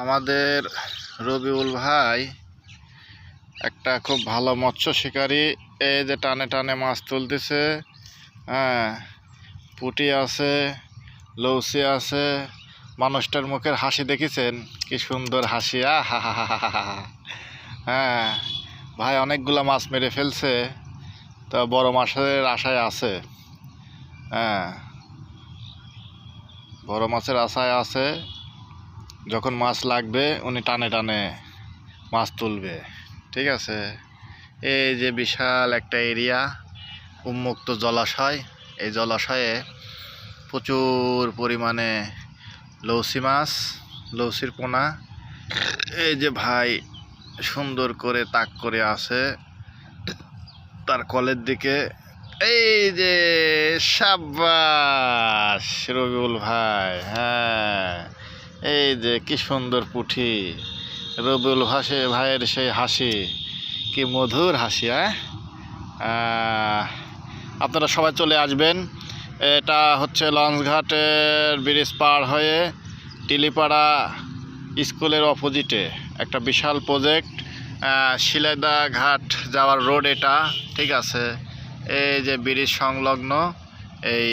আমাদের রবিউল ভাই একটা খুব ভালো মৎস্য শিকারী। এই যে টানে টানে মাছ তুলতেছে। হ্যাঁ, পুঁটি আছে, লৌসি আছে। মানুষটার মুখের হাসি দেখেছেন? কি সুন্দর হাসি! হা হা হা হা। হ্যাঁ, ভাই অনেকগুলো মাছ মেরে ফেলছে, তো বড় মাছের আশায় আছে। হ্যাঁ, বড় মাছের আশায় আছে। যখন মাছ লাগবে উনি টানে টানে মাছ তুলবে। ঠিক আছে, এই যে বিশাল একটা এরিয়া, উন্মুক্ত জলাশয়। এই জলাশয়ে প্রচুর পরিমাণে লৌসি মাছ, লৌসির পোনা। এই যে ভাই সুন্দর করে তাক করে আছে তার কলের দিকে। এই যে সাব্বাস রবিউল ভাই! হ্যাঁ, এই যে কি সুন্দর পুঁটি! রবিউল ভাইয়ের সেই হাসি, কি মধুর হাসি! আপনারা সবাই চলে আসবেন। এটা হচ্ছে লঞ্চঘাটের ব্রিজ পার হয়ে টিলিপাড়া স্কুলের অপোজিটে একটা বিশাল প্রজেক্ট, শিলাইদা ঘাট যাওয়ার রোড এটা। ঠিক আছে, এই যে ব্রিজ সংলগ্ন এই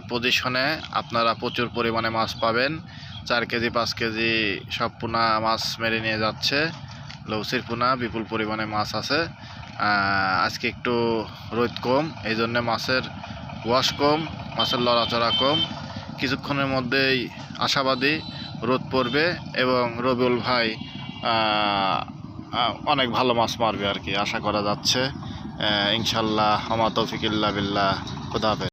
পজিশনে আপনারা প্রচুর পরিমাণে মাছ পাবেন। 4 কেজি 5 কেজি সব পোনা মাছ মেরে নিয়ে যাচ্ছে। লৌসির পোনা বিপুল পরিমাণে মাছ আছে। আজকে একটু রোদ কম, এই জন্য মাছের ওয়াশ কম, মাছের লড়াচড়া কম। কিছুক্ষণের মধ্যেই আশাবাদী রোদ পড়বে এবং রবিউল ভাই অনেক ভালো মাছ মারবে আর কি, আশা করা যাচ্ছে। ইনশাল্লাহ। আমা তৌফিক ইল্লা বিল্লাহ। খুদা হাফেজ।